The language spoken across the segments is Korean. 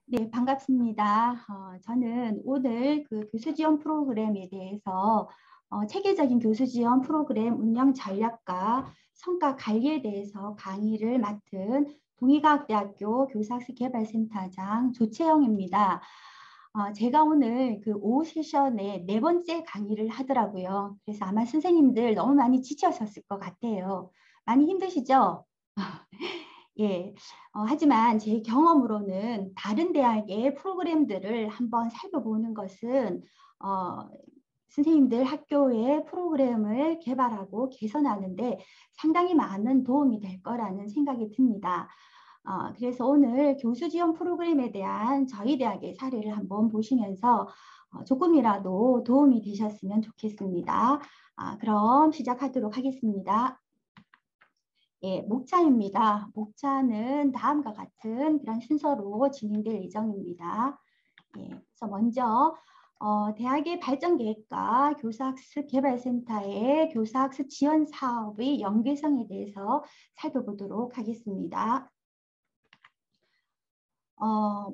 네, 반갑습니다. 저는 오늘 그 교수 지원 프로그램에 대해서 체계적인 교수 지원 프로그램 운영 전략과 성과 관리에 대해서 강의를 맡은 동의과학대학교 교사학습개발센터장 조채영입니다. 제가 오늘 그 오후 세션에 네 번째 강의를 하더라고요. 그래서 아마 선생님들 너무 많이 지치셨을 것 같아요. 많이 힘드시죠? 예. 하지만 제 경험으로는 다른 대학의 프로그램들을 한번 살펴보는 것은 선생님들 학교의 프로그램을 개발하고 개선하는데 상당히 많은 도움이 될 거라는 생각이 듭니다. 그래서 오늘 교수 지원 프로그램에 대한 저희 대학의 사례를 한번 보시면서 조금이라도 도움이 되셨으면 좋겠습니다. 그럼 시작하도록 하겠습니다. 예, 목차입니다. 목차는 다음과 같은 그런 순서로 진행될 예정입니다. 예, 그래서 먼저 대학의 발전계획과 교사학습개발센터의 교사학습 지원 사업의 연계성에 대해서 살펴보도록 하겠습니다.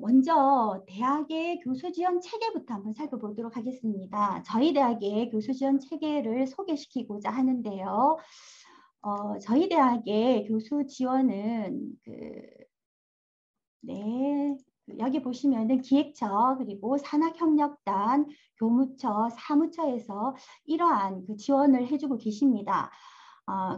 먼저 대학의 교수 지원 체계부터 한번 살펴보도록 하겠습니다. 저희 대학의 교수 지원 체계를 소개시키고자 하는데요. 저희 대학의 교수 지원은 여기 보시면은 기획처 그리고 산학협력단, 교무처, 사무처에서 이러한 그 지원을 해주고 계십니다.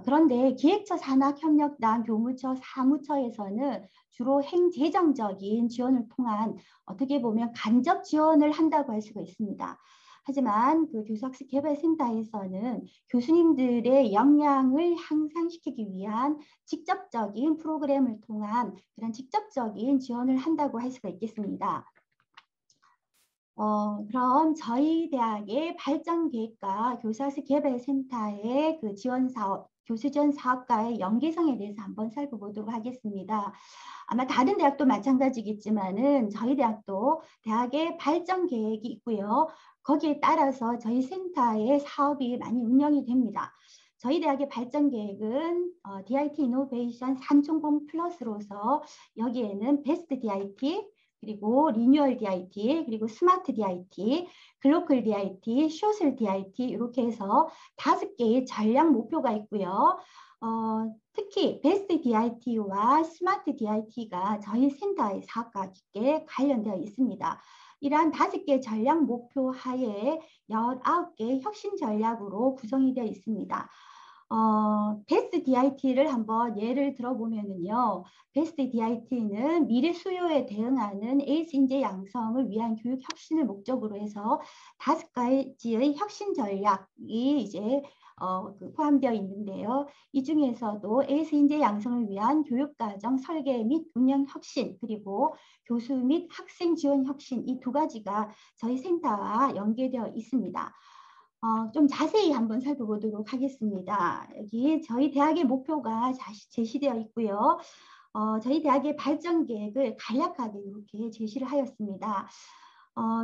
그런데 기획처, 산학협력단, 교무처, 사무처에서는 주로 행재정적인 지원을 통한 어떻게 보면 간접 지원을 한다고 할 수가 있습니다. 하지만 그 교수학습개발센터에서는 교수님들의 역량을 향상시키기 위한 직접적인 프로그램을 통한 그런 직접적인 지원을 한다고 할 수가 있겠습니다. 그럼 저희 대학의 발전계획과 교사학습개발센터의 그 지원 사업, 교수 지원 사업과의 연계성에 대해서 한번 살펴보도록 하겠습니다. 아마 다른 대학도 마찬가지겠지만은 저희 대학도 대학의 발전 계획이 있고요. 거기에 따라서 저희 센터의 사업이 많이 운영이 됩니다. 저희 대학의 발전 계획은 DIT 이노베이션 3.0 플러스로서 여기에는 베스트 DIT, 그리고 리뉴얼 DIT, 그리고 스마트 DIT, 글로컬 DIT, 쇼슬 DIT 이렇게 해서 5개의 전략 목표가 있고요. 특히 베스트 DIT와 스마트 DIT가 저희 센터의 사업과 깊게 관련되어 있습니다. 이러한 5개 전략 목표 하에 19개 혁신 전략으로 구성이 되어 있습니다. 베스트 DIT를 한번 예를 들어보면은요. 베스트 DIT는 미래 수요에 대응하는 에이스 인재 양성을 위한 교육 혁신을 목적으로 해서 5가지의 혁신 전략이 이제 포함되어 있는데요. 이 중에서도 에이스 인재 양성을 위한 교육과정 설계 및 운영 혁신, 그리고 교수 및 학생 지원 혁신 이 2가지가 저희 센터와 연계되어 있습니다. 좀 자세히 한번 살펴보도록 하겠습니다. 여기 저희 대학의 목표가 제시되어 있고요. 저희 대학의 발전 계획을 간략하게 이렇게 제시를 하였습니다.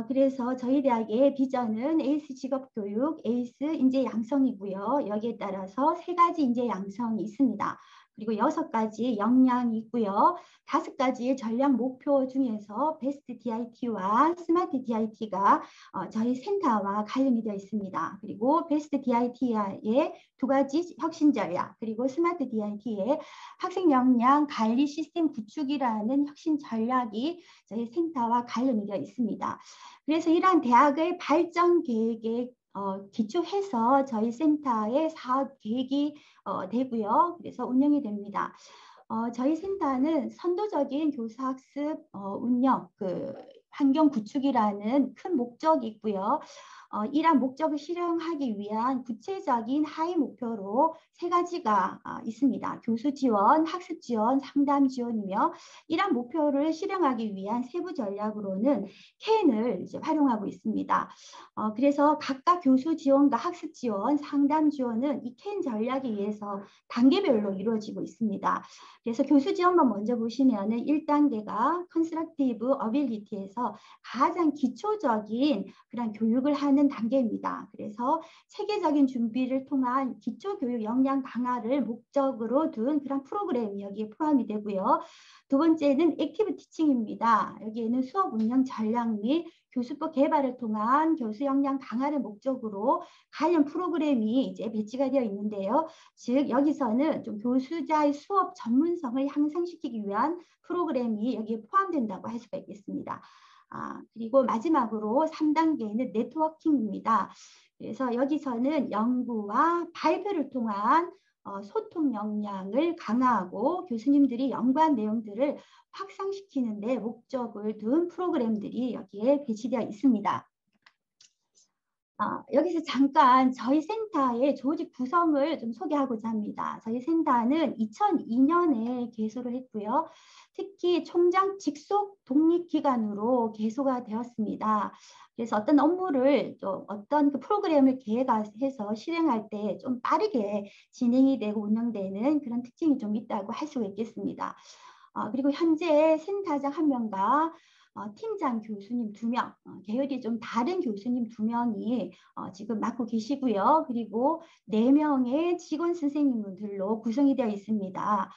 그래서 저희 대학의 비전은 에이스 직업교육, 에이스 인재 양성이고요. 여기에 따라서 3가지 인재 양성이 있습니다. 그리고 6가지 역량이 있고요. 5가지의 전략 목표 중에서 베스트 DIT와 스마트 DIT가 저희 센터와 관련이 되어 있습니다. 그리고 베스트 DIT의 2가지 혁신 전략, 그리고 스마트 DIT의 학생 역량 관리 시스템 구축이라는 혁신 전략이 저희 센터와 관련이 되어 있습니다. 그래서 이러한 대학의 발전 계획에 기초해서 저희 센터의 사업 계획이 되고요. 그래서 운영이 됩니다. 저희 센터는 선도적인 교사학습 운영, 환경 구축이라는 큰 목적이 있고요. 이러한 목적을 실행하기 위한 구체적인 하위 목표로 3가지가 있습니다. 교수 지원, 학습 지원, 상담 지원이며 이러한 목표를 실행하기 위한 세부 전략으로는 캔을 이제 활용하고 있습니다. 그래서 각각 교수 지원과 학습 지원, 상담 지원은 이 캔 전략에 의해서 단계별로 이루어지고 있습니다. 그래서 교수 지원만 먼저 보시면은 1단계가 컨스트럭티브 어빌리티에서 가장 기초적인 그런 교육을 하는 하는 단계입니다. 그래서 체계적인 준비를 통한 기초교육 역량 강화를 목적으로 둔 그런 프로그램이 여기에 포함이 되고요. 두 번째는 액티브 티칭입니다. 여기에는 수업 운영 전략 및 교수법 개발을 통한 교수 역량 강화를 목적으로 관련 프로그램이 이제 배치가 되어 있는데요. 즉 여기서는 좀 교수자의 수업 전문성을 향상시키기 위한 프로그램이 여기에 포함된다고 할 수가 있겠습니다. 그리고 마지막으로 3단계는 네트워킹입니다. 그래서 여기서는 연구와 발표를 통한 소통 역량을 강화하고 교수님들이 연구한 내용들을 확산시키는 데 목적을 둔 프로그램들이 여기에 배치되어 있습니다. 여기서 잠깐 저희 센터의 조직 구성을 좀 소개하고자 합니다. 저희 센터는 2002년에 개소를 했고요. 특히 총장 직속 독립기관으로 개소가 되었습니다. 그래서 어떤 업무를 또 어떤 그 프로그램을 계획해서 실행할 때 좀 빠르게 진행이 되고 운영되는 그런 특징이 좀 있다고 할 수가 있겠습니다. 그리고 현재 센터장 1명과 팀장 교수님 2명, 계열이 좀 다른 교수님 2명이 지금 맡고 계시고요. 그리고 4명의 직원 선생님들로 구성이 되어 있습니다.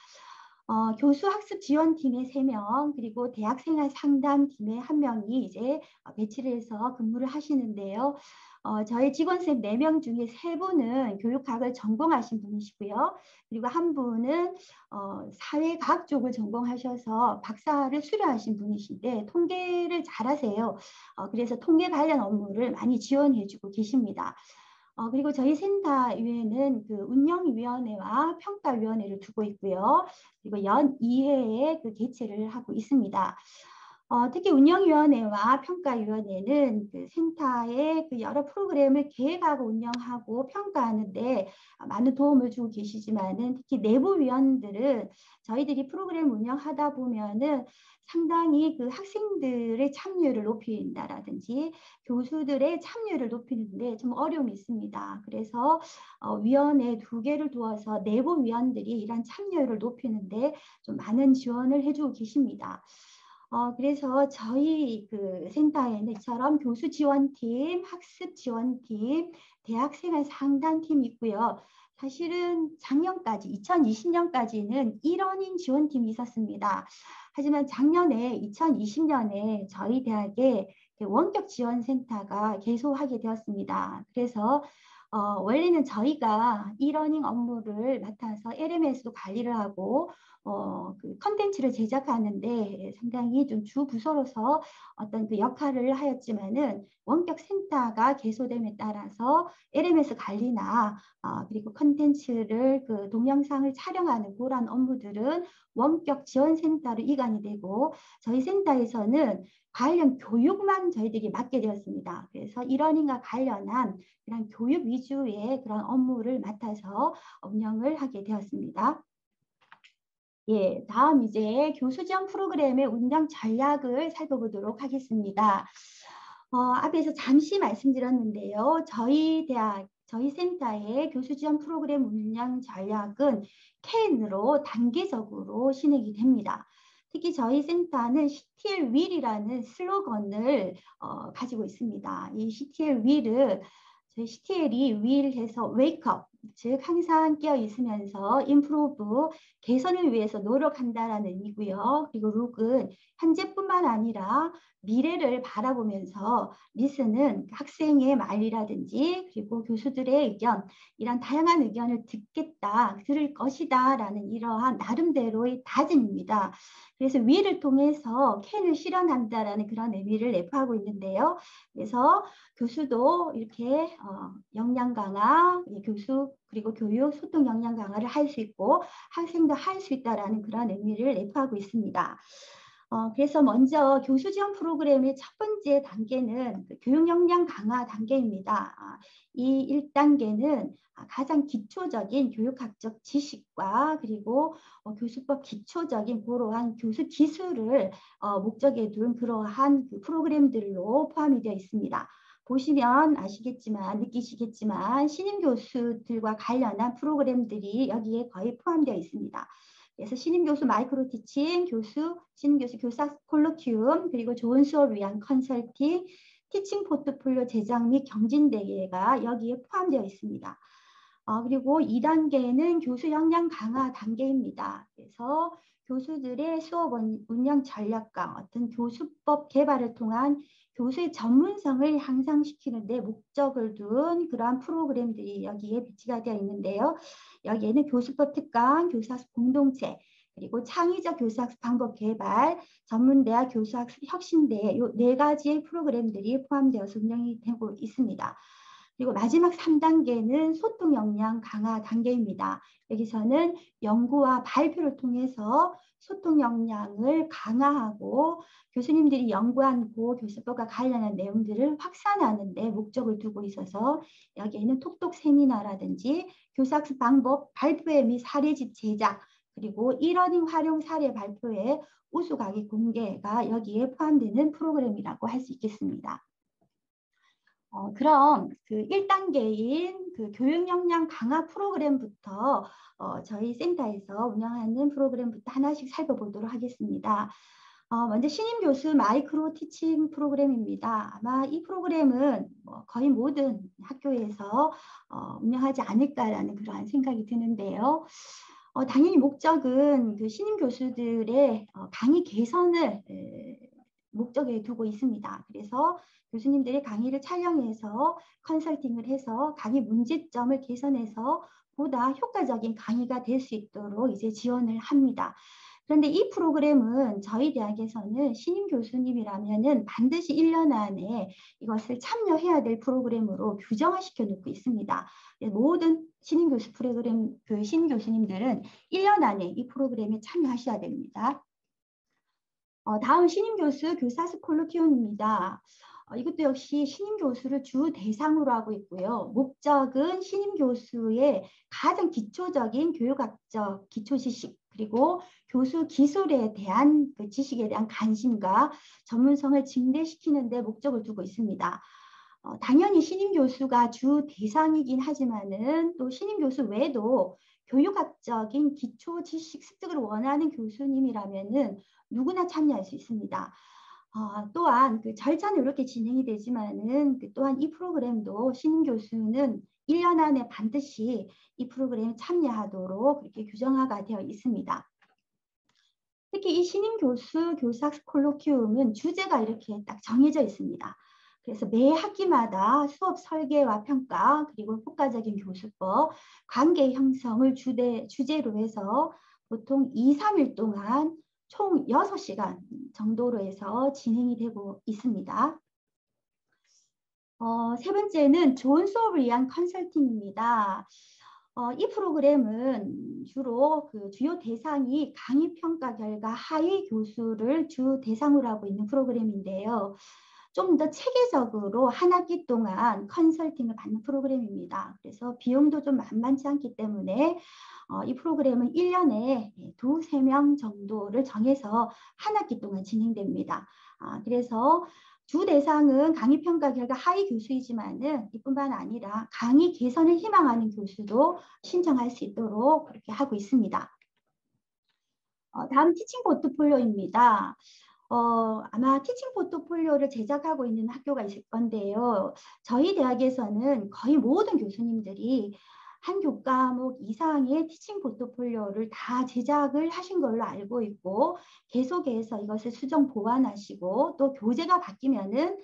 교수 학습 지원팀에 3명, 그리고 대학생활 상담팀에 1명이 이제 배치를 해서 근무를 하시는데요. 저희 직원쌤 4명 중에 3분은 교육학을 전공하신 분이시고요. 그리고 1분은 사회과학 쪽을 전공하셔서 박사를 수료하신 분이신데 통계를 잘하세요. 그래서 통계 관련 업무를 많이 지원해주고 계십니다. 그리고 저희 센터 위에는 그 운영위원회와 평가위원회를 두고 있고요. 그리고 연 2회에 그 개최를 하고 있습니다. 특히 운영위원회와 평가위원회는 그 센터의 그 여러 프로그램을 계획하고 운영하고 평가하는데 많은 도움을 주고 계시지만은 특히 내부위원들은 저희들이 프로그램 운영하다 보면은 상당히 그 학생들의 참여를 높인다라든지 교수들의 참여를 높이는데 좀 어려움이 있습니다. 그래서 위원회 2개를 두어서 내부 위원들이 이런 참여를 높이는데 좀 많은 지원을 해주고 계십니다. 그래서 저희 그 센터에는 이처럼 교수 지원팀, 학습 지원팀, 대학생활 상담팀이 있고요. 사실은 작년까지 2020년까지는 1원인 지원팀이 있었습니다. 하지만 작년에 2020년에 저희 대학에 원격 지원센터가 개소하게 되었습니다. 그래서 원래는 저희가 e-러닝 업무를 맡아서 LMS도 관리를 하고 그 컨텐츠를 제작하는데 상당히 좀 주 부서로서 어떤 그 역할을 하였지만은 원격 센터가 개소됨에 따라서 LMS 관리나 그리고 컨텐츠를 그 동영상을 촬영하는 그런 업무들은 원격 지원센터로 이관이 되고 저희 센터에서는 관련 교육만 저희들이 맡게 되었습니다. 그래서 e-러닝과 관련한 그런 교육 위주의 그런 업무를 맡아서 운영을 하게 되었습니다. 예, 다음 이제 교수 지원 프로그램의 운영 전략을 살펴보도록 하겠습니다. 앞에서 잠시 말씀드렸는데요. 저희 센터의 교수 지원 프로그램 운영 전략은 캔으로 단계적으로 진행이 됩니다. 특히 저희 센터는 CTL will이라는 슬로건을 가지고 있습니다. 이 CTL will은 저희 CTL이 will해서 wake up, 즉 항상 깨어 있으면서 improve, 개선을 위해서 노력한다라는 의미고요. 그리고 look은 현재뿐만 아니라 미래를 바라보면서 listen은 학생의 말이라든지 그리고 교수들의 의견, 이런 다양한 의견을 듣겠다, 들을 것이다 라는 이러한 나름대로의 다짐입니다. 그래서 will을 통해서 can을 실현한다라는 그런 의미를 내포하고 있는데요. 그래서 교수도 이렇게 역량 강화, 교수 그리고 교육, 소통 역량 강화를 할 수 있고 학생도 할 수 있다라는 그런 의미를 내포하고 있습니다. 그래서 먼저 교수 지원 프로그램의 첫 번째 단계는 교육 역량 강화 단계입니다. 이 1단계는 가장 기초적인 교육학적 지식과 그리고 교수법 기초적인 그러한 교수 기술을 목적에 둔 그러한 그 프로그램들로 포함이 되어 있습니다. 보시면 아시겠지만 느끼시겠지만 신임 교수들과 관련한 프로그램들이 여기에 거의 포함되어 있습니다. 그래서 신임 교수 마이크로 티칭, 신임 교수 교사 콜로키움, 그리고 좋은 수업을 위한 컨설팅, 티칭 포트폴리오 제작 및 경진대회가 여기에 포함되어 있습니다. 그리고 2단계는 교수 역량 강화 단계입니다. 그래서 교수들의 수업 운영 전략과 어떤 교수법 개발을 통한 교수의 전문성을 향상시키는 데 목적을 둔 그러한 프로그램들이 여기에 배치가 되어 있는데요. 여기에는 교수법 특강, 교수학습 공동체, 그리고 창의적 교수학습 방법 개발, 전문대학 교수학습 혁신대회 이 4가지의 프로그램들이 포함되어서 운영이 되고 있습니다. 그리고 마지막 3단계는 소통 역량 강화 단계입니다. 여기서는 연구와 발표를 통해서 소통 역량을 강화하고 교수님들이 연구한 교수법과 관련한 내용들을 확산하는 데 목적을 두고 있어서 여기에는 톡톡 세미나라든지 교수학습 방법 발표회 및 사례집 제작, 그리고 이러닝 활용 사례 발표회 우수 강의 공개가 여기에 포함되는 프로그램이라고 할 수 있겠습니다. 그럼 그 1단계인 그 교육 역량 강화 프로그램부터 저희 센터에서 운영하는 프로그램부터 하나씩 살펴보도록 하겠습니다. 먼저 신임 교수 마이크로 티칭 프로그램입니다. 아마 이 프로그램은 거의 모든 학교에서 운영하지 않을까라는 그러한 생각이 드는데요. 당연히 목적은 그 신임 교수들의 강의 개선을 목적에 두고 있습니다. 그래서 교수님들이 강의를 촬영해서 컨설팅을 해서 강의 문제점을 개선해서 보다 효과적인 강의가 될 수 있도록 이제 지원을 합니다. 그런데 이 프로그램은 저희 대학에서는 신임 교수님이라면은 반드시 1년 안에 이것을 참여해야 될 프로그램으로 규정화시켜 놓고 있습니다. 모든 신임 교수 프로그램 신임 교수님들은 1년 안에 이 프로그램에 참여하셔야 됩니다. 다음 신임 교수 교사수 콜로키움입니다. 이것도 역시 신임 교수를 주 대상으로 하고 있고요. 목적은 신임 교수의 가장 기초적인 교육학적 기초 지식, 그리고 교수 기술에 대한 그 지식에 대한 관심과 전문성을 증대시키는 데 목적을 두고 있습니다. 당연히 신임 교수가 주 대상이긴 하지만은 또 신임 교수 외에도 교육학적인 기초 지식 습득을 원하는 교수님이라면은 누구나 참여할 수 있습니다. 또한 그 절차는 이렇게 진행이 되지만은 또한 이 프로그램도 신임 교수는 1년 안에 반드시 이 프로그램에 참여하도록 그렇게 규정화가 되어 있습니다. 특히 이 신임 교수 교사학습 콜로키움은 주제가 이렇게 딱 정해져 있습니다. 그래서 매 학기마다 수업 설계와 평가, 그리고 효과적인 교수법, 관계 형성을 주제로 해서 보통 2, 3일 동안 총 6시간 정도로 해서 진행이 되고 있습니다. 세 번째는 좋은 수업을 위한 컨설팅입니다. 이 프로그램은 주로 그 주요 대상이 강의 평가 결과 하위 교수를 주 대상으로 하고 있는 프로그램인데요. 좀 더 체계적으로 한 학기 동안 컨설팅을 받는 프로그램입니다. 그래서 비용도 좀 만만치 않기 때문에 이 프로그램은 1년에 2, 3명 정도를 정해서 한 학기 동안 진행됩니다. 그래서 주 대상은 강의 평가 결과 하위 교수이지만은 이뿐만 아니라 강의 개선을 희망하는 교수도 신청할 수 있도록 그렇게 하고 있습니다. 다음 티칭 포트폴리오입니다. 아마 티칭 포트폴리오를 제작하고 있는 학교가 있을 건데요. 저희 대학에서는 거의 모든 교수님들이 한 교과목 이상의 티칭 포트폴리오를 다 제작을 하신 걸로 알고 있고 계속해서 이것을 수정 보완하시고 또 교재가 바뀌면은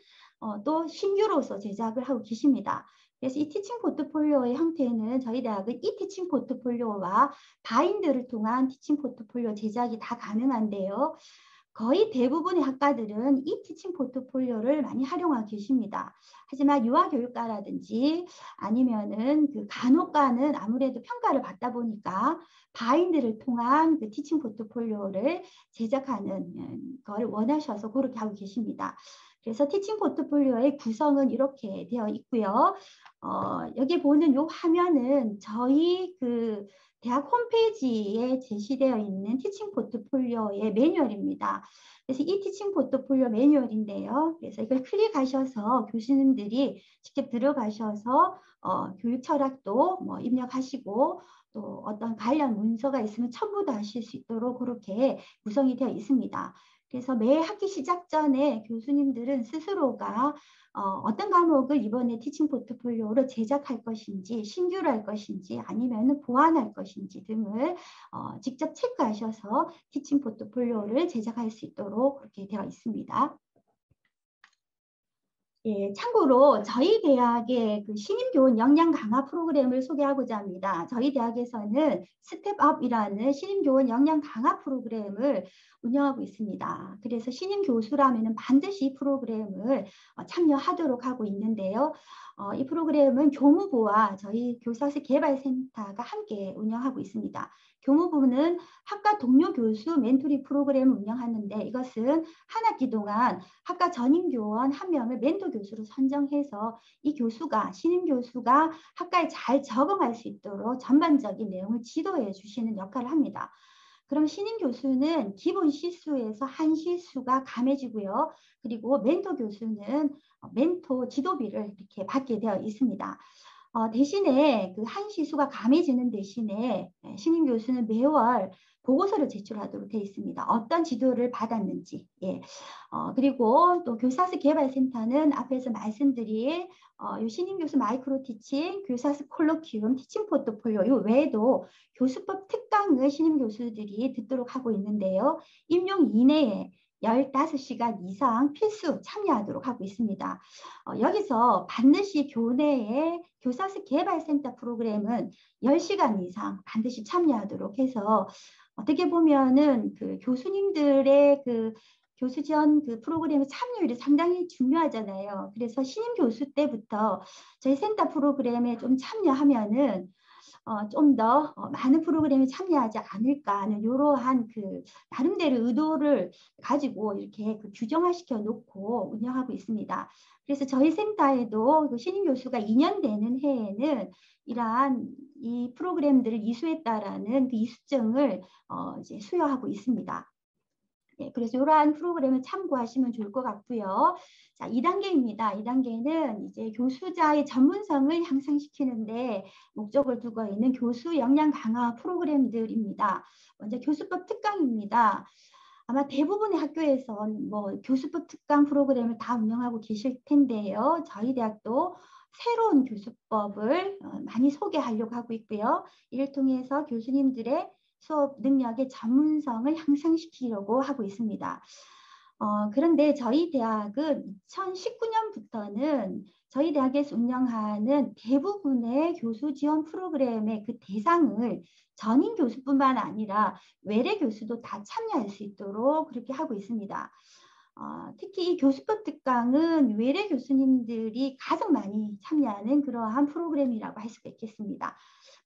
또 신규로서 제작을 하고 계십니다. 그래서 이 티칭 포트폴리오의 형태는 저희 대학은 이 티칭 포트폴리오와 바인드를 통한 티칭 포트폴리오 제작이 다 가능한데요. 거의 대부분의 학과들은 이 티칭 포트폴리오를 많이 활용하고 계십니다. 하지만 유아교육과라든지 아니면은 그 간호과는 아무래도 평가를 받다 보니까 바인드를 통한 그 티칭 포트폴리오를 제작하는 걸 원하셔서 그렇게 하고 계십니다. 그래서 티칭 포트폴리오의 구성은 이렇게 되어 있고요. 여기 보는 이 화면은 저희 그 대학 홈페이지에 제시되어 있는 티칭 포트폴리오의 매뉴얼입니다. 그래서 이 티칭 포트폴리오 매뉴얼인데요. 그래서 이걸 클릭하셔서 교수님들이 직접 들어가셔서 교육 철학도 입력하시고 또 어떤 관련 문서가 있으면 첨부도 하실 수 있도록 그렇게 구성이 되어 있습니다. 그래서 매 학기 시작 전에 교수님들은 스스로가 어떤 과목을 이번에 티칭 포트폴리오로 제작할 것인지, 신규로 할 것인지, 아니면 보완할 것인지 등을 직접 체크하셔서 티칭 포트폴리오를 제작할 수 있도록 그렇게 되어 있습니다. 예, 참고로 저희 대학의 그 신임교원 역량 강화 프로그램을 소개하고자 합니다. 저희 대학에서는 스텝업이라는 신임교원 역량 강화 프로그램을 운영하고 있습니다. 그래서 신임 교수라면 반드시 이 프로그램을 참여하도록 하고 있는데요. 이 프로그램은 교무부와 저희 교사수 개발센터가 함께 운영하고 있습니다. 교무부는 학과 동료 교수 멘토링 프로그램을 운영하는데, 이것은 한 학기 동안 학과 전임 교원 한 명을 멘토 교수로 선정해서 이 교수가, 신임 교수가 학과에 잘 적응할 수 있도록 전반적인 내용을 지도해 주시는 역할을 합니다. 그럼 신임 교수는 기본 시수에서 한 시수가 감해지고요. 그리고 멘토 교수는 멘토 지도비를 이렇게 받게 되어 있습니다. 대신에 그 한 시수가 감해지는 대신에 신임 교수는 매월 보고서를 제출하도록 되어 있습니다. 어떤 지도를 받았는지. 예. 그리고 또 교사수 개발센터는 앞에서 말씀드린 요 신임 교수 마이크로 티칭, 교사수 콜로퀴움, 티칭 포트폴리오 요 외에도 교수법 특강을 신임 교수들이 듣도록 하고 있는데요. 임용 이내에 15시간 이상 필수 참여하도록 하고 있습니다. 여기서 반드시 교내에 교사수 개발센터 프로그램은 10시간 이상 반드시 참여하도록 해서, 어떻게 보면은 그 교수님들의 그 교수 지원 그 프로그램의 참여율이 상당히 중요하잖아요. 그래서 신임 교수 때부터 저희 센터 프로그램에 좀 참여하면은 좀 더 많은 프로그램에 참여하지 않을까 하는 이러한 그 나름대로 의도를 가지고 이렇게 그 규정화시켜 놓고 운영하고 있습니다. 그래서 저희 센터에도 그 신임 교수가 2년 되는 해에는 이러한 이 프로그램들을 이수했다라는 그 이수증을 이제 수여하고 있습니다. 네, 그래서 이러한 프로그램을 참고하시면 좋을 것 같고요. 자, 2단계입니다. 2단계는 이제 교수자의 전문성을 향상시키는데 목적을 두고 있는 교수 역량 강화 프로그램들입니다. 먼저 교수법 특강입니다. 아마 대부분의 학교에서 뭐 교수법 특강 프로그램을 다 운영하고 계실 텐데요. 저희 대학도 새로운 교수법을 많이 소개하려고 하고 있고요. 이를 통해서 교수님들의 수업 능력의 전문성을 향상시키려고 하고 있습니다. 그런데 저희 대학은 2019년부터는 저희 대학에서 운영하는 대부분의 교수 지원 프로그램의 그 대상을 전임 교수뿐만 아니라 외래 교수도 다 참여할 수 있도록 그렇게 하고 있습니다. 특히 이 교수법 특강은 외래 교수님들이 가장 많이 참여하는 그러한 프로그램이라고 할 수가 있겠습니다.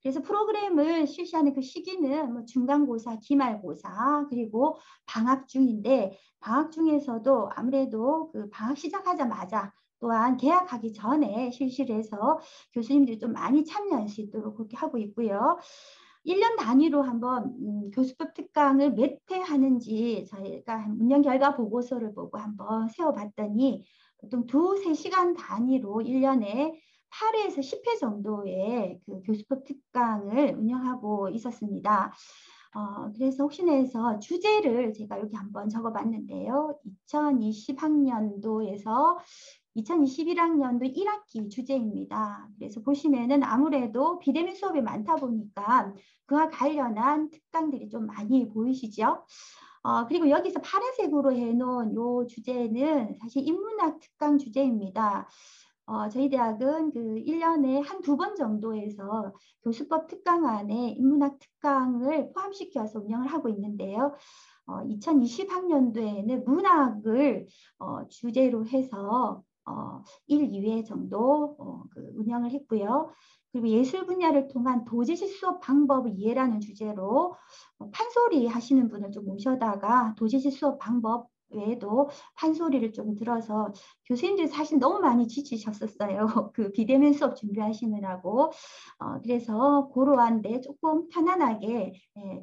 그래서 프로그램을 실시하는 그 시기는 뭐 중간고사, 기말고사, 그리고 방학 중인데, 방학 중에서도 아무래도 그 방학 시작하자마자 또한 개학하기 전에 실시를 해서 교수님들이 좀 많이 참여할 수 있도록 그렇게 하고 있고요. 1년 단위로 한번 교수법 특강을 몇 회 하는지 저희가 운영 결과 보고서를 보고 한번 세워봤더니 보통 2~3시간 단위로 1년에 8회에서 10회 정도의 그 교수법 특강을 운영하고 있었습니다. 그래서 혹시나 해서 주제를 제가 여기 한번 적어봤는데요. 2020학년도에서 2021학년도 1학기 주제입니다. 그래서 보시면은 아무래도 비대면 수업이 많다 보니까 그와 관련한 특강들이 좀 많이 보이시죠? 그리고 여기서 파란색으로 해놓은 요 주제는 사실 인문학 특강 주제입니다. 저희 대학은 그 1년에 한 2번 정도에서 교수법 특강 안에 인문학 특강을 포함시켜서 운영을 하고 있는데요. 2020학년도에는 문학을 주제로 해서 1, 2회 정도 그 운영을 했고요. 그리고 예술 분야를 통한 도제시 수업 방법 이해라는 주제로 판소리 하시는 분을 좀 모셔다가 도제시 수업 방법 외에도 판소리를 좀 들어서 교수님들이 사실 너무 많이 지치셨었어요. 그 비대면 수업 준비하시느라고. 그래서 그러한데 조금 편안하게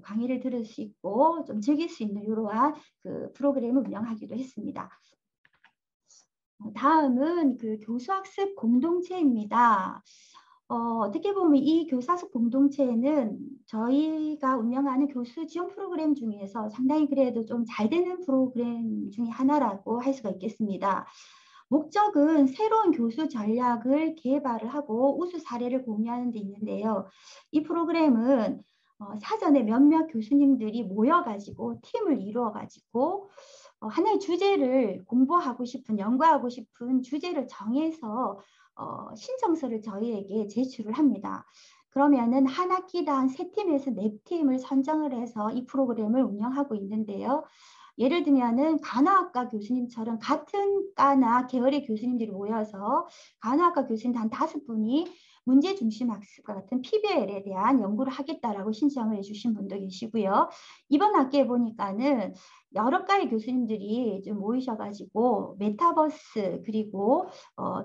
강의를 들을 수 있고 좀 즐길 수 있는 이러한 그 프로그램을 운영하기도 했습니다. 다음은 그 교수학습 공동체입니다. 어떻게 보면 이 교사수 공동체는 저희가 운영하는 교수 지원 프로그램 중에서 상당히 그래도 좀 잘 되는 프로그램 중에 하나라고 할 수가 있겠습니다. 목적은 새로운 교수 전략을 개발을 하고 우수 사례를 공유하는 데 있는데요. 이 프로그램은 사전에 몇몇 교수님들이 모여가지고 팀을 이루어가지고 하나의 주제를 공부하고 싶은, 연구하고 싶은 주제를 정해서 신청서를 저희에게 제출을 합니다. 그러면은 한 학기당 3팀에서 4팀을 선정을 해서 이 프로그램을 운영하고 있는데요. 예를 들면은 간호학과 교수님처럼 같은 과나 계열의 교수님들이 모여서 간호학과 교수님 한 5분이 문제 중심 학습과 같은 PBL에 대한 연구를 하겠다라고 신청을 해주신 분도 계시고요. 이번 학기에 보니까는 여러 과의 교수님들이 좀 모이셔가지고 메타버스 그리고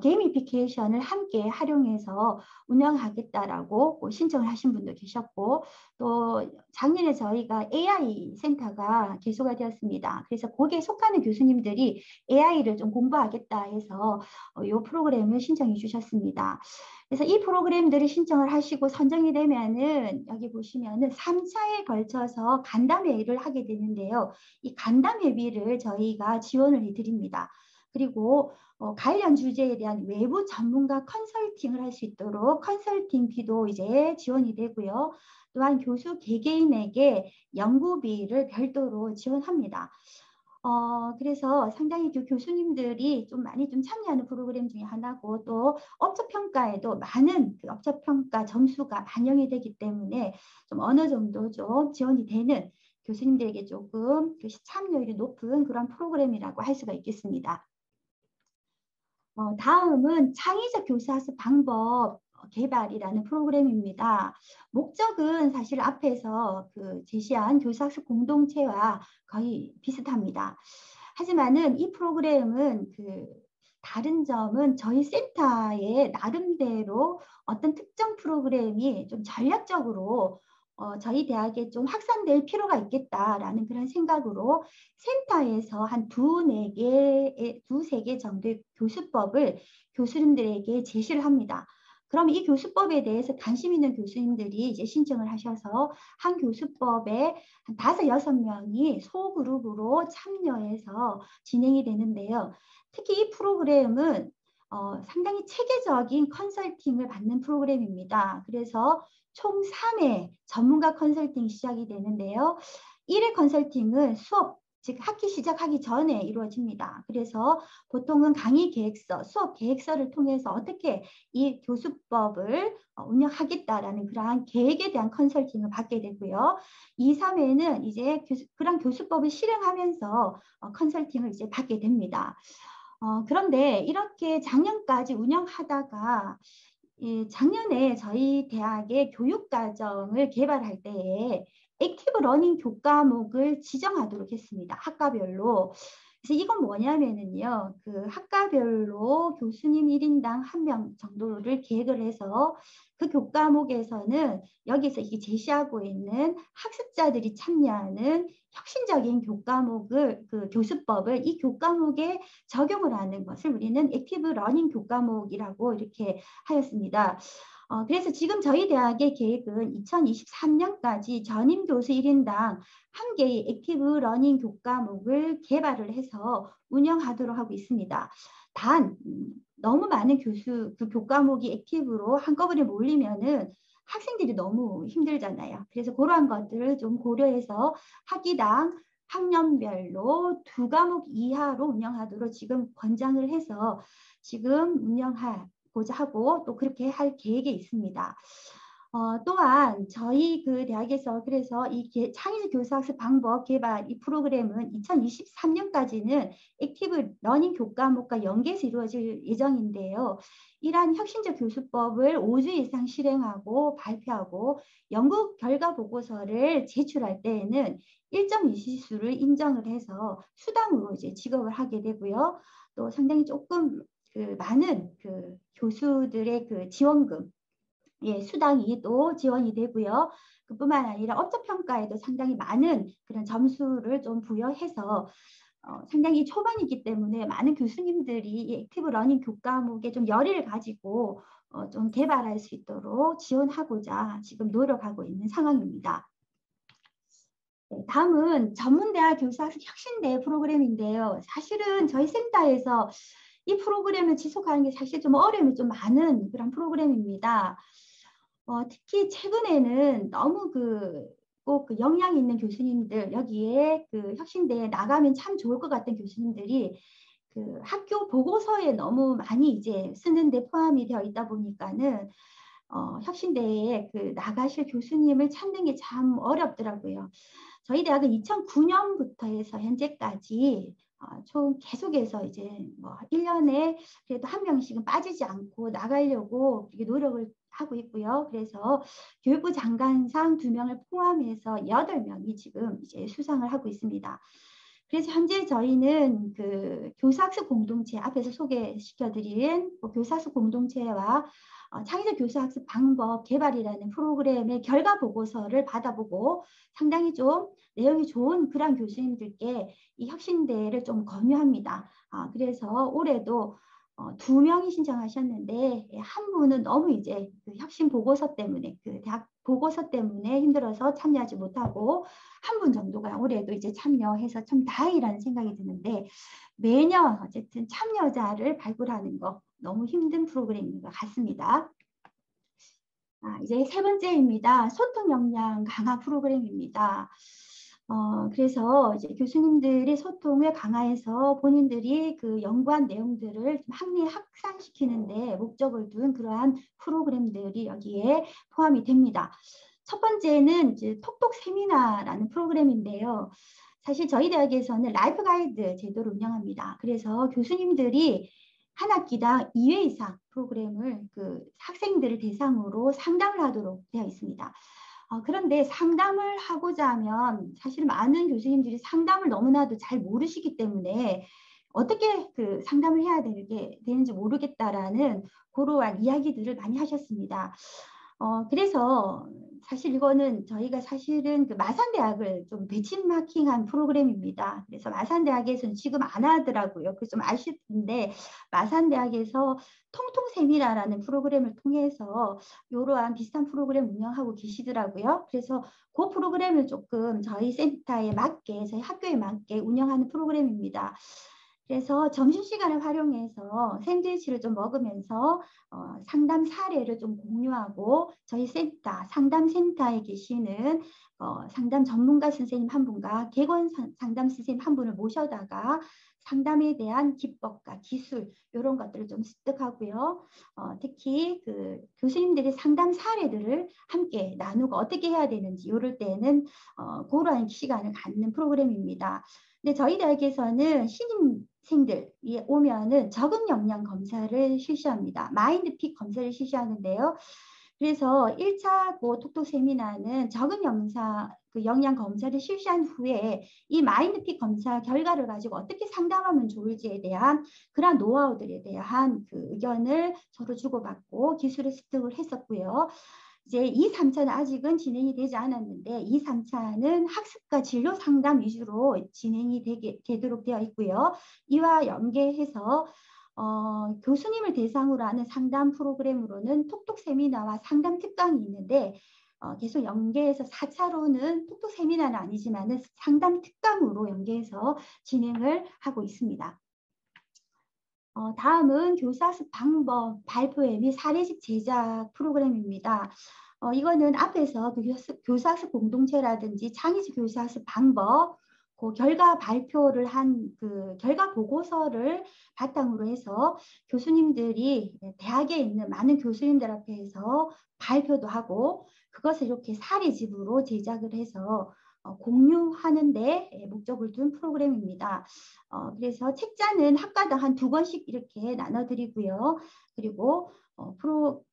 게이미피케이션을 함께 활용해서 운영하겠다라고 신청을 하신 분도 계셨고, 또 작년에 저희가 AI 센터가 개소가 되었습니다. 그래서 거기에 속하는 교수님들이 AI를 좀 공부하겠다 해서 이 프로그램을 신청해 주셨습니다. 그래서 이 프로그램들을 신청을 하시고 선정이 되면은 여기 보시면은 3차에 걸쳐서 간담회를 하게 되는데요. 이 간담회비를 저희가 지원을 해드립니다. 그리고 관련 주제에 대한 외부 전문가 컨설팅을 할 수 있도록 컨설팅비도 이제 지원이 되고요. 또한 교수 개개인에게 연구비를 별도로 지원합니다. 그래서 상당히 교수님들이 좀 많이 좀 참여하는 프로그램 중에 하나고, 또 업적평가에도 많은 그 업적평가 점수가 반영이 되기 때문에 좀 어느 정도 좀 지원이 되는, 교수님들에게 조금 참여율이 높은 그런 프로그램이라고 할 수가 있겠습니다. 다음은 창의적 교사학습 방법 개발이라는 프로그램입니다. 목적은 사실 앞에서 제시한 교사학습 공동체와 거의 비슷합니다. 하지만은 이 프로그램은 다른 점은 저희 센터의 나름대로 어떤 특정 프로그램이 좀 전략적으로 저희 대학에 좀 확산될 필요가 있겠다라는 그런 생각으로 센터에서 한 두세 개 정도의 교수법을 교수님들에게 제시를 합니다. 그럼 이 교수법에 대해서 관심 있는 교수님들이 이제 신청을 하셔서 한 교수법에 한 5, 6명이 소그룹으로 참여해서 진행이 되는데요. 특히 이 프로그램은 상당히 체계적인 컨설팅을 받는 프로그램입니다. 그래서 총 3회 전문가 컨설팅이 시작이 되는데요. 1회 컨설팅은 수업, 즉 학기 시작하기 전에 이루어집니다. 그래서 보통은 강의 계획서, 수업 계획서를 통해서 어떻게 이 교수법을 운영하겠다라는 그러한 계획에 대한 컨설팅을 받게 되고요. 2, 3회는 이제 그런 교수법을 실행하면서 컨설팅을 이제 받게 됩니다. 그런데 이렇게 작년까지 운영하다가 작년에 저희 대학의 교육과정을 개발할 때에 액티브 러닝 교과목을 지정하도록 했습니다. 학과별로. 그래서 이건 뭐냐면은요, 학과별로 교수님 1인당 1명 정도를 계획을 해서 그 교과목에서는 여기서 이게 제시하고 있는 학습자들이 참여하는 혁신적인 교과목을, 교수법을 이 교과목에 적용을 하는 것을 우리는 액티브 러닝 교과목이라고 이렇게 하였습니다. 그래서 지금 저희 대학의 계획은 2023년까지 전임 교수 1인당 1개의 액티브 러닝 교과목을 개발을 해서 운영하도록 하고 있습니다. 단 너무 많은 교과목이 액티브로 한꺼번에 몰리면은 학생들이 너무 힘들잖아요. 그래서 그러한 것들을 좀 고려해서 학기당 학년별로 2과목 이하로 운영하도록 지금 권장을 해서 지금 운영하고자 하고 또 그렇게 할 계획이 있습니다. 또한 저희 대학에서 그래서 이 창의적 교사학습 방법 개발 이 프로그램은 2023년까지는 액티브 러닝 교과목과 연계해서 이루어질 예정인데요. 이러한 혁신적 교수법을 5주 이상 실행하고 발표하고 연구 결과 보고서를 제출할 때에는 1.20수를 인정을 해서 수당으로 이제 지급을 하게 되고요. 또 상당히 조금 많은 교수들의 지원금, 수당이 또 지원이 되고요. 그뿐만 아니라 업적평가에도 상당히 많은 그런 점수를 좀 부여해서 상당히 초반이기 때문에 많은 교수님들이 이 액티브 러닝 교과목에 좀 열의를 가지고 좀 개발할 수 있도록 지원하고자 지금 노력하고 있는 상황입니다. 네, 다음은 전문대학 교수학습 혁신대 프로그램인데요. 사실은 저희 센터에서 이 프로그램을 지속하는 게 사실 좀 어려움이 좀 많은 그런 프로그램입니다. 특히 최근에는 너무 꼭 그 역량 있는 교수님들, 여기에 그 혁신대에 나가면 참 좋을 것 같은 교수님들이 그 학교 보고서에 너무 많이 이제 쓰는데 포함이 되어 있다 보니까는 혁신대에 그 나가실 교수님을 찾는 게 참 어렵더라고요. 저희 대학은 2009년부터 해서 현재까지 총 계속해서 이제 뭐 1년에 그래도 한 명씩은 빠지지 않고 나가려고 노력을 하고 있고요. 그래서 교육부 장관상 2명을 포함해서 8명이 지금 이제 수상을 하고 있습니다. 그래서 현재 저희는 그 교사학습 공동체 앞에서 소개시켜드린 교사학습 공동체와 창의적 교사학습 방법 개발이라는 프로그램의 결과 보고서를 받아보고 상당히 좀 내용이 좋은 그런 교수님들께 이 혁신대를 좀 권유합니다. 그래서 올해도 2명이 신청하셨는데 한 분은 너무 이제 그 혁신 보고서 때문에 그 대학 보고서 때문에 힘들어서 참여하지 못하고 한 분 정도가 올해도 이제 참여해서 참 다행이라는 생각이 드는데 매년 어쨌든 참여자를 발굴하는 거 너무 힘든 프로그램인 것 같습니다. 이제 3번째입니다. 소통 역량 강화 프로그램입니다. 그래서 이제 교수님들이 소통을 강화해서 본인들이 그 연구한 내용들을 학리에 확산시키는데 목적을 둔 그러한 프로그램들이 여기에 포함이 됩니다. 첫 번째는 이제 톡톡 세미나라는 프로그램인데요. 사실 저희 대학에서는 라이프 가이드 제도를 운영합니다. 그래서 교수님들이 한 학기당 2회 이상 프로그램을 그 학생들을 대상으로 상담을 하도록 되어 있습니다. 그런데 상담을 하고자 하면 사실 많은 교수님들이 상담을 너무나도 잘 모르시기 때문에 어떻게 그 상담을 해야 되는지 모르겠다라는 그러한 이야기들을 많이 하셨습니다. 그래서 사실 이거는 저희가 사실은 그 마산대학을 좀 배치마킹한 프로그램입니다. 그래서 마산대학에서는 지금 안 하더라고요. 그래서 좀 아쉽은데 마산대학에서 통통 세미나라는 프로그램을 통해서 이러한 비슷한 프로그램 운영하고 계시더라고요. 그래서 그 프로그램을 조금 저희 센터에 맞게, 저희 학교에 맞게 운영하는 프로그램입니다. 그래서 점심시간을 활용해서 샌드위치를 좀 먹으면서 상담 사례를 좀 공유하고 저희 센터, 상담센터에 계시는 상담 전문가 선생님 한 분과 객원 상담 선생님 한 분을 모셔다가 상담에 대한 기법과 기술 이런 것들을 좀 습득하고요. 특히 그 교수님들의 상담 사례들을 함께 나누고 어떻게 해야 되는지 이럴 때는 그러한 시간을 갖는 프로그램입니다. 근데 저희 대학에서는 신입생들이 오면은 적응 역량 검사를 실시합니다. 마인드픽 검사를 실시하는데요. 그래서 1차 톡톡 세미나는 적응 역량 검사를 실시한 후에 이 마인드픽 검사 결과를 가지고 어떻게 상담하면 좋을지에 대한 그러한 노하우들에 대한 그 의견을 서로 주고받고 기술을 습득을 했었고요. 이제 2, 3차는 아직은 진행이 되지 않았는데 2, 3차는 학습과 진로 상담 위주로 진행이 되도록 되어 있고요. 이와 연계해서 교수님을 대상으로 하는 상담 프로그램으로는 톡톡 세미나와 상담 특강이 있는데 계속 연계해서 4차로는 톡톡 세미나는 아니지만 상담 특강으로 연계해서 진행을 하고 있습니다. 다음은 교사학습 방법 발표회 및 사례집 제작 프로그램입니다. 이거는 앞에서 그 교사학습 공동체라든지 창의적 교사학습 방법, 그 결과 발표를 한 그 결과 보고서를 바탕으로 해서 교수님들이 대학에 있는 많은 교수님들 앞에서 발표도 하고 그것을 이렇게 사례집으로 제작을 해서 공유하는 데 목적을 둔 프로그램입니다. 그래서 책자는 학과당 한 2권씩 이렇게 나눠드리고요. 그리고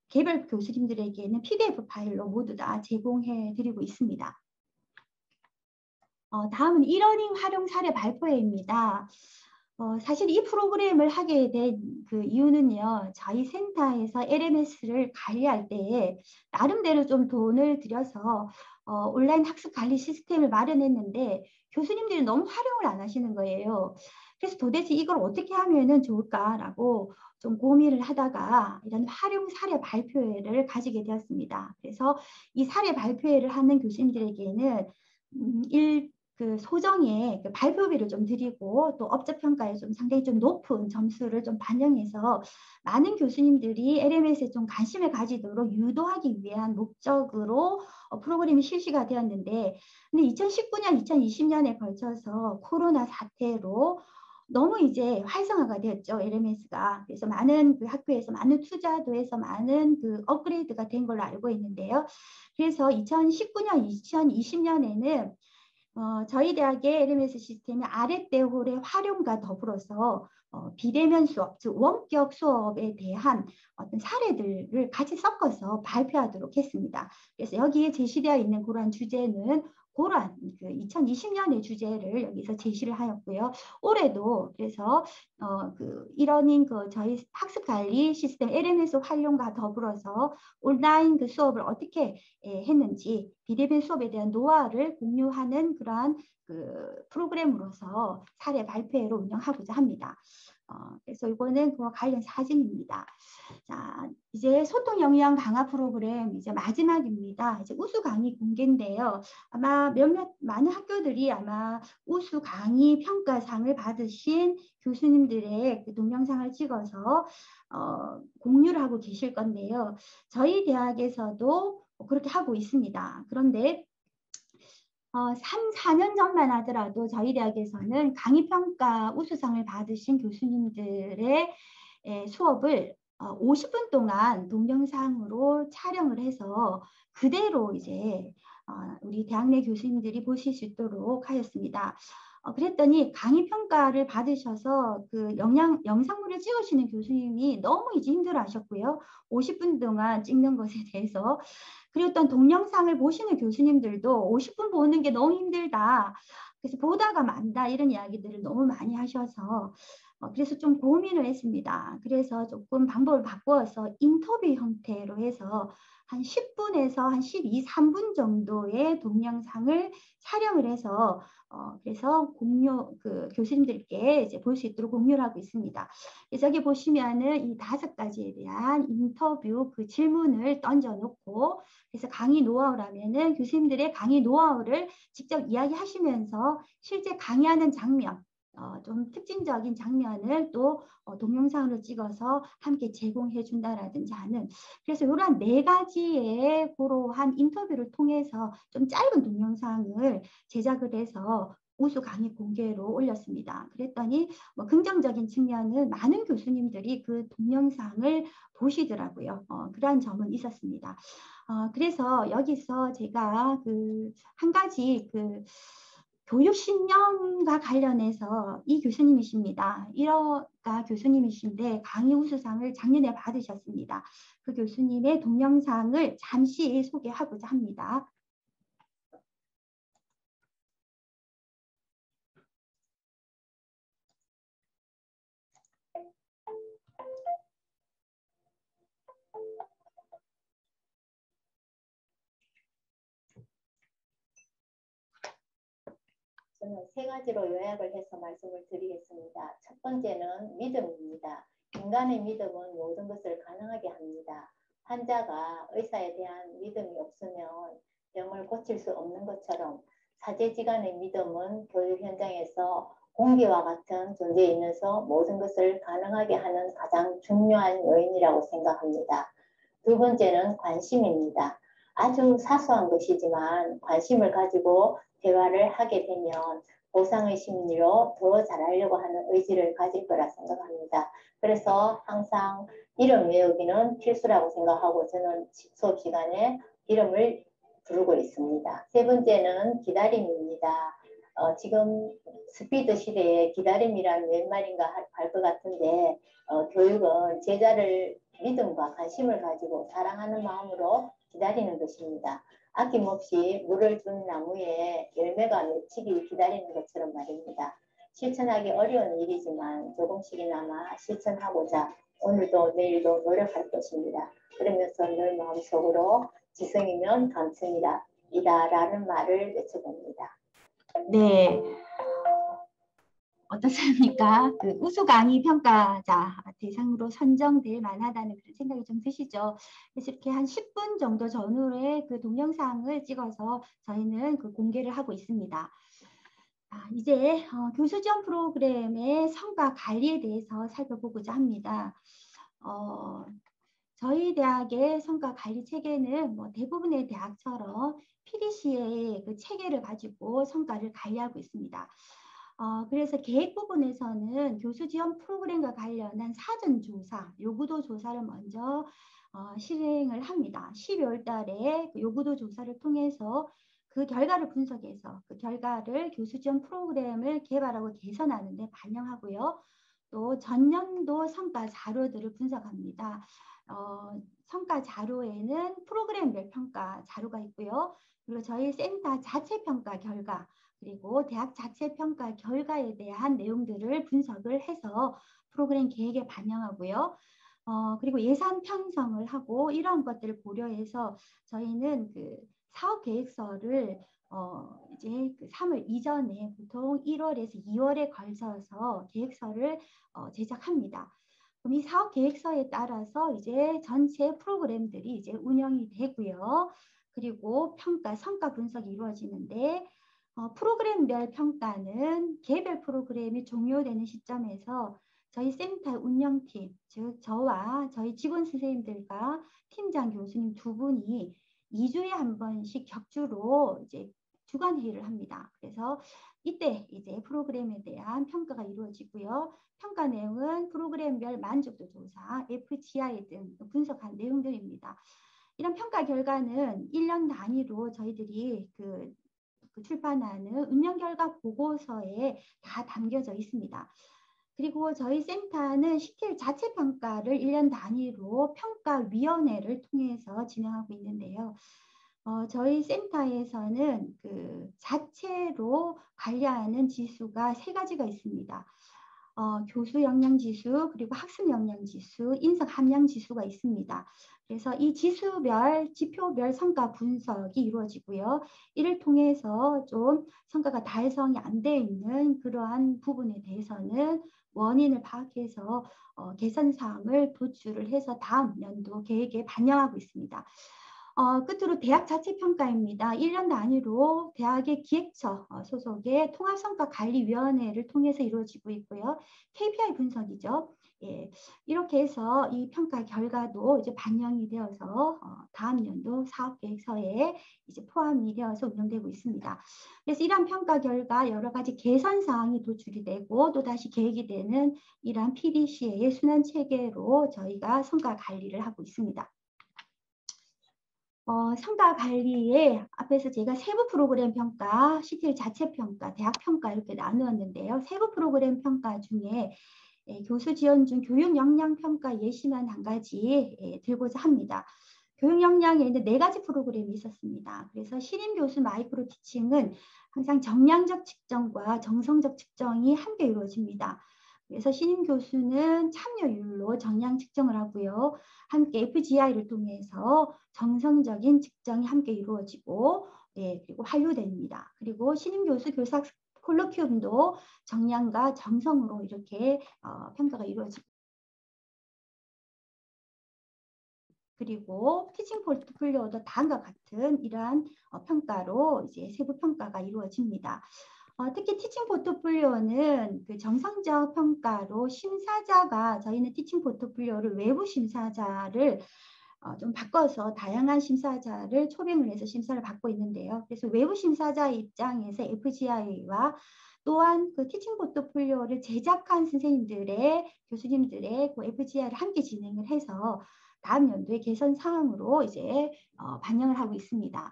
개별 교수님들에게는 PDF 파일로 모두 다 제공해드리고 있습니다. 다음은 이러닝 활용 사례 발표회입니다. 사실 이 프로그램을 하게 된 그 이유는요. 저희 센터에서 LMS를 관리할 때에 나름대로 좀 돈을 들여서 온라인 학습 관리 시스템을 마련했는데 교수님들이 너무 활용을 안 하시는 거예요. 그래서 도대체 이걸 어떻게 하면은 좋을까라고 좀 고민을 하다가 이런 활용 사례 발표회를 가지게 되었습니다. 그래서 이 사례 발표회를 하는 교수님들에게는 그 소정의 그 발표비를 좀 드리고 또 업적 평가에 좀 상당히 좀 높은 점수를 좀 반영해서 많은 교수님들이 LMS에 좀 관심을 가지도록 유도하기 위한 목적으로 프로그램이 실시가 되었는데, 근데 2019년, 2020년에 걸쳐서 코로나 사태로 너무 이제 활성화가 되었죠, LMS가. 그래서 많은 그 학교에서 많은 투자도 해서 많은 그 업그레이드가 된 걸로 알고 있는데요. 그래서 2019년, 2020년에는 저희 대학의 LMS 시스템이 아랫대홀의 활용과 더불어서 비대면 수업, 즉 원격 수업에 대한 어떤 사례들을 같이 섞어서 발표하도록 했습니다. 그래서 여기에 제시되어 있는 그러한 주제는 그러한 그 2020년의 주제를 여기서 제시를 하였고요. 올해도 그래서 그 이러닝 그 저희 학습 관리 시스템 LMS 활용과 더불어서 온라인 그 수업을 어떻게 했는지 비대면 수업에 대한 노하우를 공유하는 그러한 그 프로그램으로서 사례 발표회로 운영하고자 합니다. 그래서 이거는 그와 관련 사진입니다. 자, 이제 소통 역량 강화 프로그램 이제 마지막입니다. 이제 우수 강의 공개인데요. 아마 많은 학교들이 아마 우수 강의 평가상을 받으신 교수님들의 그 동영상을 찍어서 공유를 하고 계실 건데요. 저희 대학에서도 그렇게 하고 있습니다. 그런데 3, 4년 전만 하더라도 저희 대학에서는 강의평가 우수상을 받으신 교수님들의 수업을 50분 동안 동영상으로 촬영을 해서 그대로 이제 우리 대학 내 교수님들이 보실 수 있도록 하였습니다. 그랬더니 강의평가를 받으셔서 그 영상물을 찍으시는 교수님이 너무 이제 힘들어 하셨고요. 50분 동안 찍는 것에 대해서. 그리고 또 동영상을 보시는 교수님들도 50분 보는 게 너무 힘들다. 그래서 보다가 만다 이런 이야기들을 너무 많이 하셔서 그래서 좀 고민을 했습니다. 그래서 조금 방법을 바꾸어서 인터뷰 형태로 해서 한 10분에서 한 12, 3분 정도의 동영상을 촬영을 해서 그래서 그 교수님들께 이제 볼 수 있도록 공유를 하고 있습니다. 여기 보시면은 이 5가지에 대한 인터뷰 그 질문을 던져놓고 그래서 강의 노하우라면은 교수님들의 강의 노하우를 직접 이야기하시면서 실제 강의하는 장면 좀 특징적인 장면을 또 동영상으로 찍어서 함께 제공해 준다라든지 하는 그래서 이러한 4가지의 그러한 인터뷰를 통해서 좀 짧은 동영상을 제작을 해서 우수 강의 공개로 올렸습니다. 그랬더니 뭐 긍정적인 측면은 많은 교수님들이 그 동영상을 보시더라고요. 그러한 점은 있었습니다. 그래서 여기서 제가 그 한 가지 그 교육신념과 관련해서 이 교수님이십니다. 1호가 교수님이신데 강의 우수상을 작년에 받으셨습니다. 그 교수님의 동영상을 잠시 소개하고자 합니다. 저는 3가지로 요약을 해서 말씀을 드리겠습니다. 첫 번째는 믿음입니다. 인간의 믿음은 모든 것을 가능하게 합니다. 환자가 의사에 대한 믿음이 없으면 병을 고칠 수 없는 것처럼 사제지간의 믿음은 교육 현장에서 공기와 같은 존재이면서 모든 것을 가능하게 하는 가장 중요한 요인이라고 생각합니다. 두 번째는 관심입니다. 아주 사소한 것이지만 관심을 가지고 대화를 하게 되면 보상의 심리로 더 잘하려고 하는 의지를 가질 거라 생각합니다. 그래서 항상 이름 외우기는 필수라고 생각하고 저는 수업 시간에 이름을 부르고 있습니다. 세 번째는 기다림입니다. 지금 스피드 시대에 기다림이란 웬 말인가 할 것 같은데 교육은 제자를 믿음과 관심을 가지고 사랑하는 마음으로 기다리는 것입니다. 아낌없이 물을 준 나무에 열매가 맺히기 기다리는 것처럼 말입니다. 실천하기 어려운 일이지만 조금씩이나마 실천하고자 오늘도 내일도 노력할 것입니다. 그러면서 늘 마음속으로 지성이면 감성이다 라는 말을 외쳐봅니다. 네. 어떻습니까? 그 우수 강의 평가자 대상으로 선정될 만하다는 그런 생각이 좀 드시죠? 그래서 이렇게 한 10분 정도 전후에 그 동영상을 찍어서 저희는 그 공개를 하고 있습니다. 이제 교수 지원 프로그램의 성과 관리에 대해서 살펴보고자 합니다. 저희 대학의 성과 관리 체계는 뭐 대부분의 대학처럼 PDCA의 그 체계를 가지고 성과를 관리하고 있습니다. 그래서 계획 부분에서는 교수 지원 프로그램과 관련한 사전 조사, 요구도 조사를 먼저 실행을 합니다. 12월 달에 그 요구도 조사를 통해서 그 결과를 분석해서 그 결과를 교수 지원 프로그램을 개발하고 개선하는 데 반영하고요. 또 전년도 성과 자료들을 분석합니다. 성과 자료에는 프로그램별 평가 자료가 있고요. 그리고 저희 센터 자체 평가 결과, 그리고 대학 자체 평가 결과에 대한 내용들을 분석을 해서 프로그램 계획에 반영하고요. 그리고 예산 편성을 하고 이런 것들을 고려해서 저희는 그 사업 계획서를 이제 그 3월 이전에 보통 1월에서 2월에 걸쳐서 계획서를 제작합니다. 그럼 이 사업 계획서에 따라서 이제 전체 프로그램들이 이제 운영이 되고요. 그리고 평가, 성과 분석이 이루어지는데 프로그램별 평가는 개별 프로그램이 종료되는 시점에서 저희 센터 운영팀, 즉 저와 저희 직원 선생님들과 팀장 교수님 두 분이 2주에 한 번씩 격주로 이제 주간 회의를 합니다. 그래서 이때 이제 프로그램에 대한 평가가 이루어지고요. 평가 내용은 프로그램별 만족도 조사, FGI 등 분석한 내용들입니다. 이런 평가 결과는 1년 단위로 저희들이 그 출판하는 운영 결과 보고서에 다 담겨져 있습니다. 그리고 저희 센터는 CTL 자체 평가를 1년 단위로 평가위원회를 통해서 진행하고 있는데요. 저희 센터에서는 그 자체로 관리하는 지수가 3가지가 있습니다. 교수 역량 지수, 그리고 학습 역량 지수, 인성 함량 지수가 있습니다. 그래서 이 지수별, 지표별 성과 분석이 이루어지고요. 이를 통해서 좀 성과가 달성이 안 되어 있는 그러한 부분에 대해서는 원인을 파악해서 개선 사항을 도출을 해서 다음 연도 계획에 반영하고 있습니다. 끝으로 대학 자체 평가입니다. 1년 단위로 대학의 기획처 소속의 통합성과관리위원회를 통해서 이루어지고 있고요. KPI 분석이죠. 예, 이렇게 해서 이 평가 결과도 이제 반영이 되어서 다음 연도 사업계획서에 이제 포함이 되어서 운영되고 있습니다. 그래서 이러한 평가 결과 여러 가지 개선 사항이 도출이 되고 또 다시 계획이 되는 이러한 PDCA의 순환 체계로 저희가 성과 관리를 하고 있습니다. 성과 관리에 앞에서 제가 세부 프로그램 평가, CTL 자체 평가, 대학 평가 이렇게 나누었는데요. 세부 프로그램 평가 중에 교수 지원 중 교육 역량 평가 예시만 한 가지 들고자 합니다. 교육 역량에는 4가지 프로그램이 있었습니다. 그래서 신임 교수 마이크로 티칭은 항상 정량적 측정과 정성적 측정이 함께 이루어집니다. 그래서 신임 교수는 참여율로 정량 측정을 하고요. 함께 FGI를 통해서 정성적인 측정이 함께 이루어지고 그리고 완료됩니다. 그리고 신임 교수 교사 콜로퀴움도 정량과 정성으로 이렇게 평가가 이루어집니다. 그리고 티칭 포트폴리오도 다음과 같은 이러한 평가로 이제 세부 평가가 이루어집니다. 특히 티칭 포트폴리오는 그 정성적 평가로 심사자가 저희는 티칭 포트폴리오를 외부 심사자를 좀 바꿔서 다양한 심사자를 초빙을 해서 심사를 받고 있는데요. 그래서 외부 심사자 입장에서 FGI와 또한 그 티칭 포트폴리오를 제작한 선생님들의 교수님들의 그 FGI를 함께 진행을 해서 다음 연도의 개선 사항으로 이제 반영을 하고 있습니다.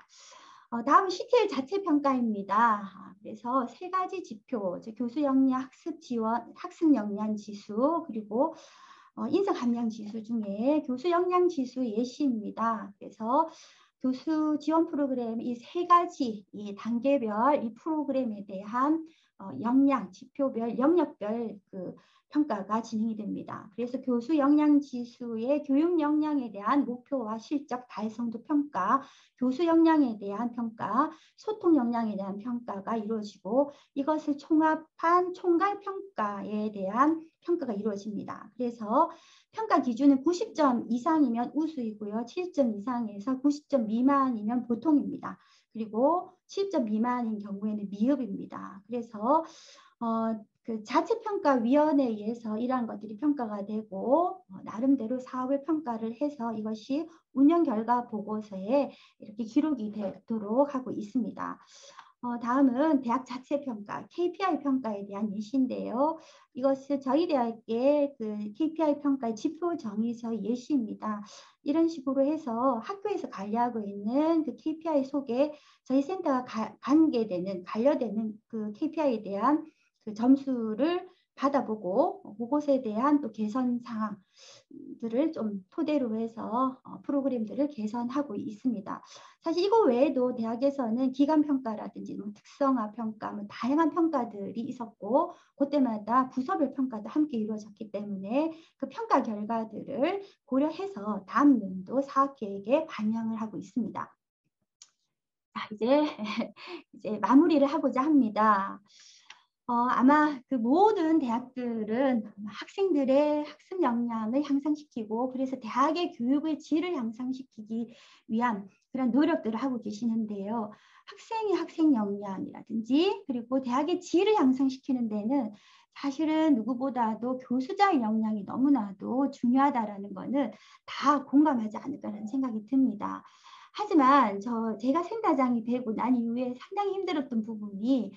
다음 CTL 자체 평가입니다. 그래서 3가지 지표, 즉 교수 역량 학습 지원, 학습 역량 지수, 그리고 인성 함량 지수 중에 교수 역량 지수 예시입니다. 그래서 교수 지원 프로그램 이 세 가지 이 단계별 이 프로그램에 대한 역량, 지표별, 영역별 그 평가가 진행이 됩니다. 그래서 교수 역량 지수의 교육 역량에 대한 목표와 실적 달성도 평가, 교수 역량에 대한 평가, 소통 역량에 대한 평가가 이루어지고 이것을 총합한 총괄 평가에 대한 평가가 이루어집니다. 그래서 평가 기준은 90점 이상이면 우수이고요. 70점 이상에서 90점 미만이면 보통입니다. 그리고 70점 미만인 경우에는 미흡입니다. 그래서 그 자체평가위원회에 의해서 이러한 것들이 평가가 되고 나름대로 사업을 평가를 해서 이것이 운영 결과 보고서에 이렇게 기록이 되도록 하고 있습니다. 다음은 대학 자체 평가, KPI 평가에 대한 예시인데요. 이것은 저희 대학의 그 KPI 평가의 지표 정의서 예시입니다. 이런 식으로 해서 학교에서 관리하고 있는 그 KPI 속에 저희 센터가 관련되는 그 KPI에 대한 그 점수를 받아보고 그것에 대한 또 개선 사항들을 좀 토대로 해서 프로그램들을 개선하고 있습니다. 사실 이거 외에도 대학에서는 기간평가라든지 특성화 평가, 다양한 평가들이 있었고 그때마다 부서별 평가도 함께 이루어졌기 때문에 그 평가 결과들을 고려해서 다음 연도 사업계획에 반영을 하고 있습니다. 자, 이제 마무리를 하고자 합니다. 아마 그 모든 대학들은 학생들의 학습 역량을 향상시키고 그래서 대학의 교육의 질을 향상시키기 위한 그런 노력들을 하고 계시는데요. 학생의 학생 역량이라든지 그리고 대학의 질을 향상시키는 데는 사실은 누구보다도 교수자의 역량이 너무나도 중요하다라는 거는 다 공감하지 않을까라는 생각이 듭니다. 하지만 제가 센터장이 되고 난 이후에 상당히 힘들었던 부분이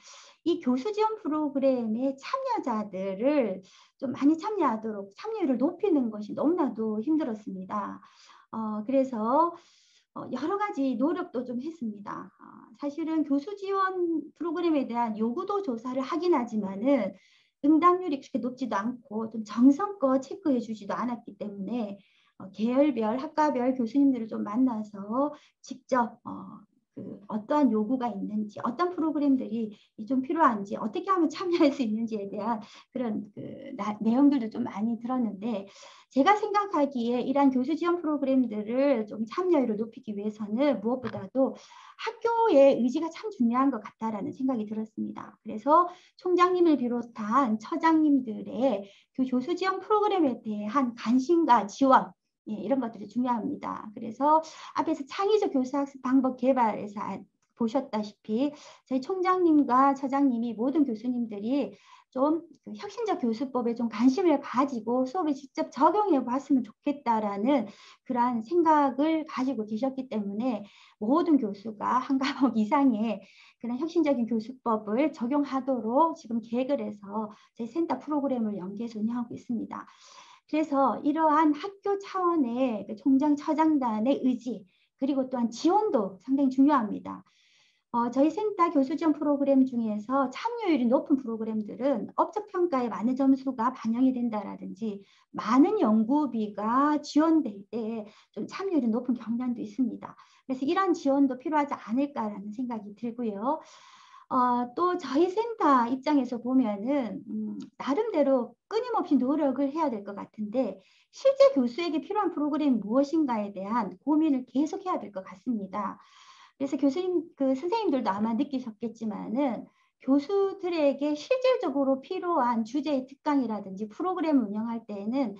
이 교수 지원 프로그램의 참여자들을 좀 많이 참여하도록 참여율을 높이는 것이 너무나도 힘들었습니다. 그래서 여러 가지 노력도 좀 했습니다. 사실은 교수 지원 프로그램에 대한 요구도 조사를 하긴 하지만은 응답률이 그렇게 높지도 않고 좀 정성껏 체크해 주지도 않았기 때문에 계열별, 학과별 교수님들을 좀 만나서 직접 어떠한 요구가 있는지, 어떤 프로그램들이 좀 필요한지, 어떻게 하면 참여할 수 있는지에 대한 그런 내용들도 좀 많이 들었는데 제가 생각하기에 이러한 교수 지원 프로그램들을 좀 참여율을 높이기 위해서는 무엇보다도 학교의 의지가 참 중요한 것 같다라는 생각이 들었습니다. 그래서 총장님을 비롯한 처장님들의 그 교수 지원 프로그램에 대한 관심과 지원 이런 것들이 중요합니다. 그래서 앞에서 창의적 교수학습 방법 개발에서 보셨다시피 저희 총장님과 처장님이 모든 교수님들이 좀 그 혁신적 교수법에 좀 관심을 가지고 수업에 직접 적용해 봤으면 좋겠다라는 그러한 생각을 가지고 계셨기 때문에 모든 교수가 한 과목 이상의 그런 혁신적인 교수법을 적용하도록 지금 계획을 해서 저희 센터 프로그램을 연계해서 운영하고 있습니다. 그래서 이러한 학교 차원의 총장, 처장단의 의지 그리고 또한 지원도 상당히 중요합니다. 저희 센터 교수 지원 프로그램 중에서 참여율이 높은 프로그램들은 업적 평가에 많은 점수가 반영이 된다라든지 많은 연구비가 지원될 때 좀 참여율이 높은 경향도 있습니다. 그래서 이러한 지원도 필요하지 않을까라는 생각이 들고요. 또 저희 센터 입장에서 보면은 나름대로 끊임없이 노력을 해야 될 것 같은데 실제 교수에게 필요한 프로그램이 무엇인가에 대한 고민을 계속 해야 될 것 같습니다. 그래서 선생님들도 아마 느끼셨겠지만은 교수들에게 실질적으로 필요한 주제의 특강이라든지 프로그램을 운영할 때에는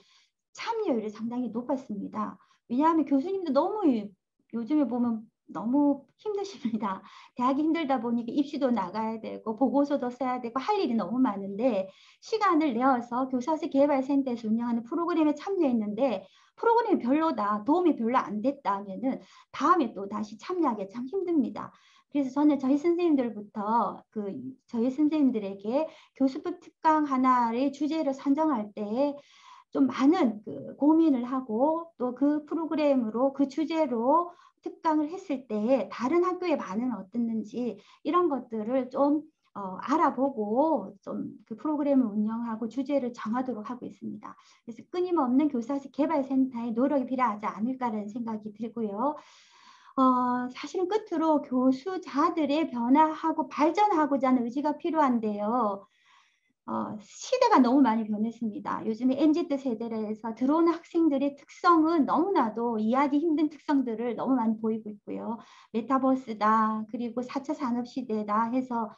참여율이 상당히 높았습니다. 왜냐하면 교수님도 너무 요즘에 보면 너무 힘드십니다. 대학이 힘들다 보니까 입시도 나가야 되고 보고서도 써야 되고 할 일이 너무 많은데 시간을 내어서 교사수 개발센터에서 운영하는 프로그램에 참여했는데 프로그램이 별로다, 도움이 별로 안 됐다 하면은 다음에 또 다시 참여하기 참 힘듭니다. 그래서 저는 저희 선생님들부터 저희 선생님들에게 교수법 특강 하나의 주제를 선정할 때 좀 많은 고민을 하고 또 그 프로그램으로 그 주제로 특강을 했을 때 다른 학교의 반응은 어땠는지 이런 것들을 좀 알아보고 좀 그 프로그램을 운영하고 주제를 정하도록 하고 있습니다. 그래서 끊임없는 교사수 개발센터의 노력이 필요하지 않을까라는 생각이 들고요. 사실은 끝으로 교수자들의 변화하고 발전하고자 하는 의지가 필요한데요. 시대가 너무 많이 변했습니다. 요즘에 MZ 세대에서 들어오는 학생들의 특성은 너무나도 이해하기 힘든 특성들을 너무 많이 보이고 있고요. 메타버스다, 그리고 4차 산업시대다 해서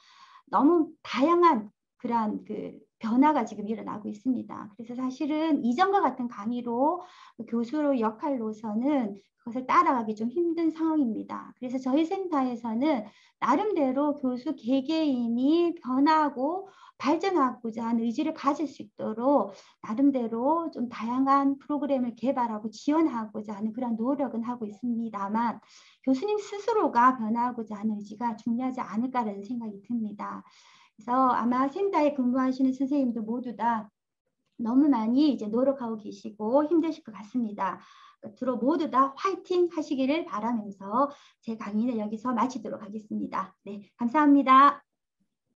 너무 다양한 그러한 그 변화가 지금 일어나고 있습니다. 그래서 사실은 이전과 같은 강의로 교수의 역할로서는 그것을 따라가기 좀 힘든 상황입니다. 그래서 저희 센터에서는 나름대로 교수 개개인이 변하고 발전하고자 하는 의지를 가질 수 있도록 나름대로 좀 다양한 프로그램을 개발하고 지원하고자 하는 그런 노력은 하고 있습니다만 교수님 스스로가 변화하고자 하는 의지가 중요하지 않을까라는 생각이 듭니다. 그래서 아마 센터에 근무하시는 선생님들 모두 다 너무 많이 이제 노력하고 계시고 힘드실 것 같습니다. 끝으로 모두 다 화이팅 하시기를 바라면서 제 강의는 여기서 마치도록 하겠습니다. 네, 감사합니다.